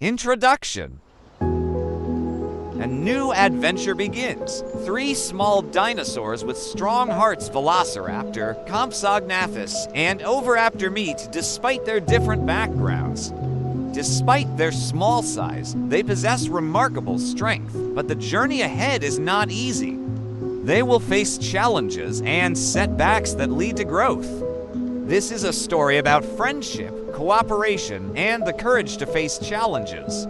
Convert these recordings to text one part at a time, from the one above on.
Introduction. A new adventure begins. Three small dinosaurs with strong hearts, Velociraptor, Compsognathus, and Oviraptor meet despite their different backgrounds. Despite their small size, they possess remarkable strength, but the journey ahead is not easy. They will face challenges and setbacks that lead to growth. This is a story about friendship, cooperation, and the courage to face challenges.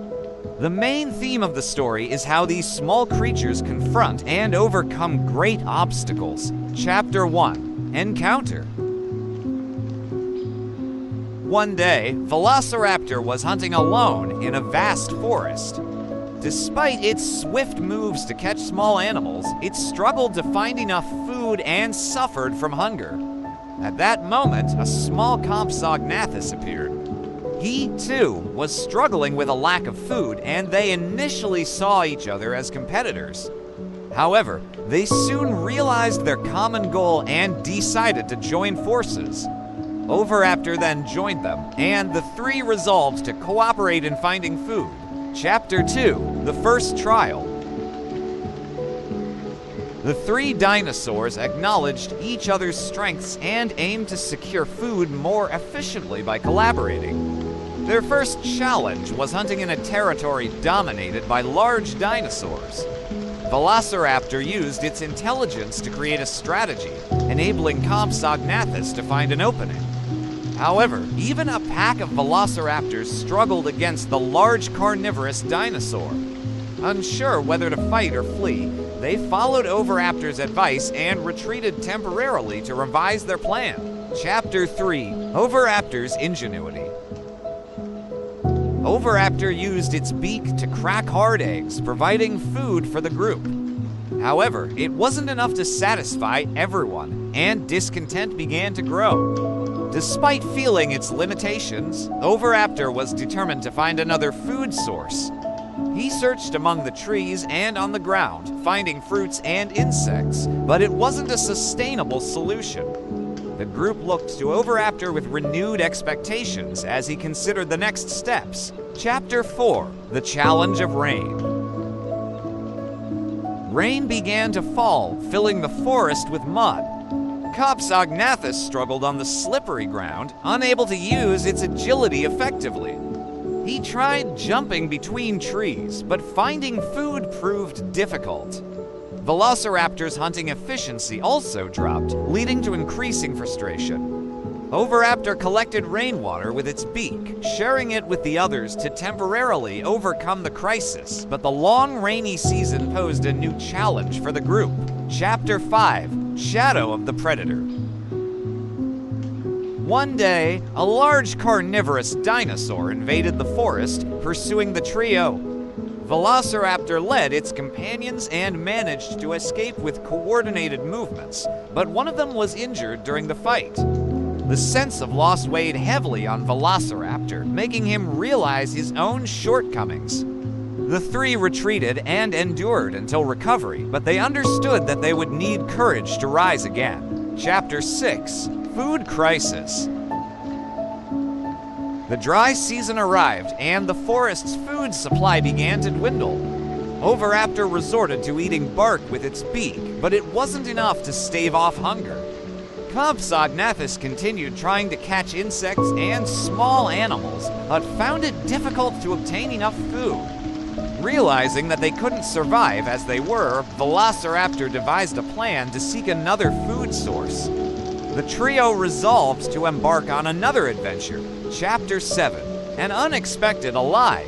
The main theme of the story is how these small creatures confront and overcome great obstacles. Chapter 1: Encounter. One day, Velociraptor was hunting alone in a vast forest. Despite its swift moves to catch small animals, it struggled to find enough food and suffered from hunger. At that moment, a small Compsognathus appeared. He, too, was struggling with a lack of food, and they initially saw each other as competitors. However, they soon realized their common goal and decided to join forces. Oviraptor then joined them, and the three resolved to cooperate in finding food. Chapter 2: The First Trial. The three dinosaurs acknowledged each other's strengths and aimed to secure food more efficiently by collaborating. Their first challenge was hunting in a territory dominated by large dinosaurs. Velociraptor used its intelligence to create a strategy, enabling Compsognathus to find an opening. However, even a pack of velociraptors struggled against the large carnivorous dinosaur. Unsure whether to fight or flee, they followed Oviraptor's advice and retreated temporarily to revise their plan. Chapter 3: Oviraptor's Ingenuity. Oviraptor used its beak to crack hard eggs, providing food for the group. However, it wasn't enough to satisfy everyone, and discontent began to grow. Despite feeling its limitations, Oviraptor was determined to find another food source. He searched among the trees and on the ground, finding fruits and insects, but it wasn't a sustainable solution. The group looked to Oviraptor with renewed expectations as he considered the next steps. Chapter 4: The Challenge of Rain. Rain began to fall, filling the forest with mud. Compsognathus struggled on the slippery ground, unable to use its agility effectively. He tried jumping between trees, but finding food proved difficult. Velociraptor's hunting efficiency also dropped, leading to increasing frustration. Oviraptor collected rainwater with its beak, sharing it with the others to temporarily overcome the crisis, but the long rainy season posed a new challenge for the group. Chapter 5: Shadow of the Predator. One day, a large carnivorous dinosaur invaded the forest, pursuing the trio. Velociraptor led its companions and managed to escape with coordinated movements, but one of them was injured during the fight. The sense of loss weighed heavily on Velociraptor, making him realize his own shortcomings. The three retreated and endured until recovery, but they understood that they would need courage to rise again. Chapter 6: Food Crisis. The dry season arrived, and the forest's food supply began to dwindle. Oviraptor resorted to eating bark with its beak, but it wasn't enough to stave off hunger. Compsognathus continued trying to catch insects and small animals, but found it difficult to obtain enough food. Realizing that they couldn't survive as they were, Velociraptor devised a plan to seek another food source. The trio resolved to embark on another adventure. Chapter 7: An Unexpected Ally.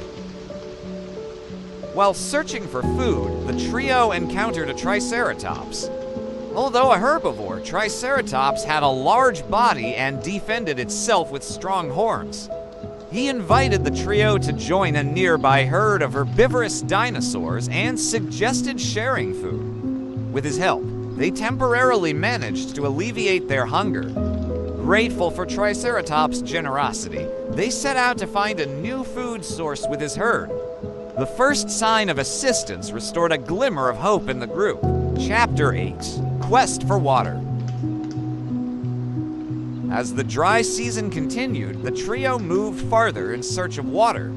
While searching for food, the trio encountered a Triceratops. Although a herbivore, Triceratops had a large body and defended itself with strong horns. He invited the trio to join a nearby herd of herbivorous dinosaurs and suggested sharing food. With his help, they temporarily managed to alleviate their hunger. Grateful for Triceratops' generosity, they set out to find a new food source with his herd. The first sign of assistance restored a glimmer of hope in the group. Chapter 8: Quest for Water. As the dry season continued, the trio moved farther in search of water.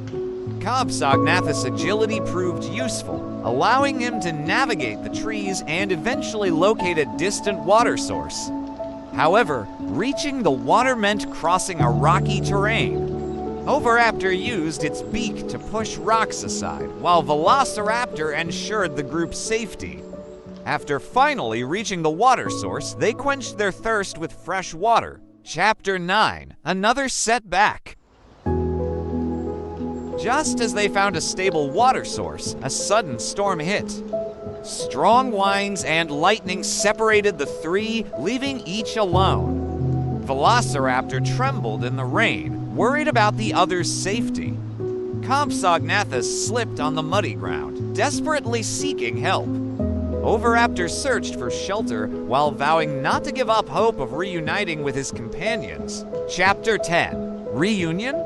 Compsognathus' agility proved useful, allowing him to navigate the trees and eventually locate a distant water source. However, reaching the water meant crossing a rocky terrain. Oviraptor used its beak to push rocks aside, while Velociraptor ensured the group's safety. After finally reaching the water source, they quenched their thirst with fresh water. Chapter 9: Another Setback. Just as they found a stable water source, a sudden storm hit. Strong winds and lightning separated the three, leaving each alone. Velociraptor trembled in the rain, worried about the others' safety. Compsognathus slipped on the muddy ground, desperately seeking help. Oviraptor searched for shelter while vowing not to give up hope of reuniting with his companions. Chapter 10: Reunion?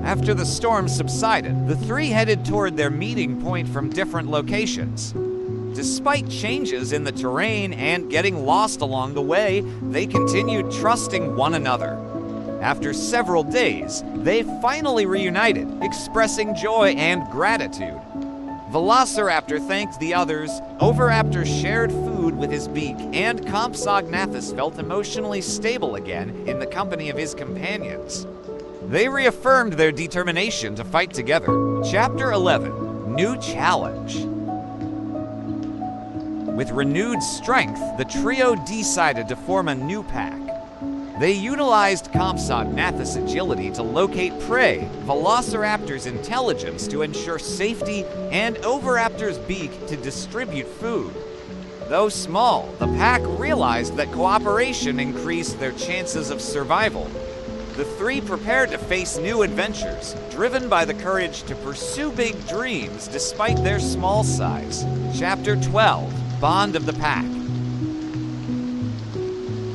After the storm subsided, the three headed toward their meeting point from different locations. Despite changes in the terrain and getting lost along the way, they continued trusting one another. After several days, they finally reunited, expressing joy and gratitude. Velociraptor thanked the others, Oviraptor shared food with his beak, and Compsognathus felt emotionally stable again in the company of his companions. They reaffirmed their determination to fight together. Chapter 11: New Challenge. With renewed strength, the trio decided to form a new pack. They utilized Compsognathus' agility to locate prey, Velociraptor's intelligence to ensure safety, and Oviraptor's beak to distribute food. Though small, the pack realized that cooperation increased their chances of survival. The three prepared to face new adventures, driven by the courage to pursue big dreams despite their small size. Chapter 12: Bond of the Pack.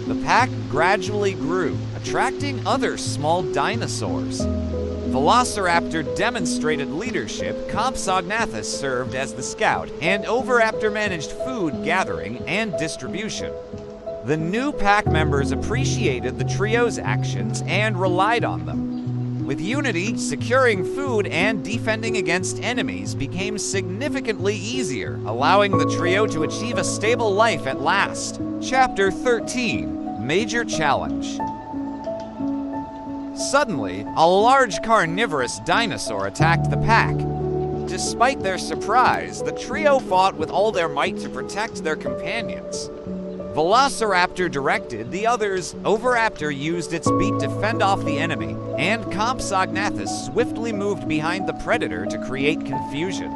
The pack gradually grew, attracting other small dinosaurs. Velociraptor demonstrated leadership, Compsognathus served as the scout, and Oviraptor managed food gathering and distribution. The new pack members appreciated the trio's actions and relied on them. With unity, securing food and defending against enemies became significantly easier, allowing the trio to achieve a stable life at last. Chapter 13: Major Challenge. Suddenly, a large carnivorous dinosaur attacked the pack. Despite their surprise, the trio fought with all their might to protect their companions. Velociraptor directed the others, Oviraptor used its beak to fend off the enemy, and Compsognathus swiftly moved behind the predator to create confusion.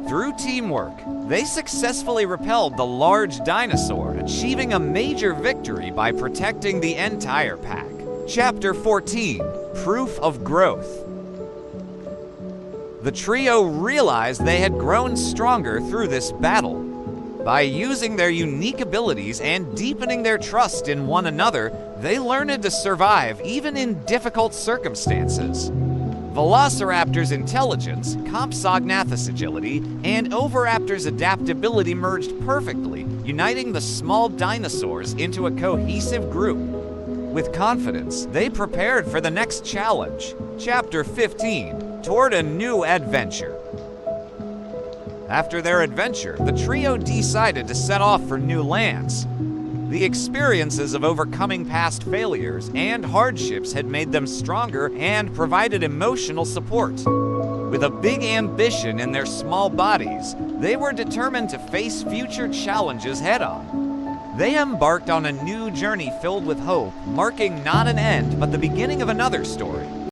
Through teamwork, they successfully repelled the large dinosaur, achieving a major victory by protecting the entire pack. Chapter 14: Proof of Growth. The trio realized they had grown stronger through this battle. By using their unique abilities and deepening their trust in one another, they learned to survive even in difficult circumstances. Velociraptor's intelligence, Compsognathus' agility, and Oviraptor's adaptability merged perfectly, uniting the small dinosaurs into a cohesive group. With confidence, they prepared for the next challenge. Chapter 15: Toward a New Adventure. After their adventure, the trio decided to set off for new lands. The experiences of overcoming past failures and hardships had made them stronger and provided emotional support. With a big ambition in their small bodies, they were determined to face future challenges head-on. They embarked on a new journey filled with hope, marking not an end but the beginning of another story.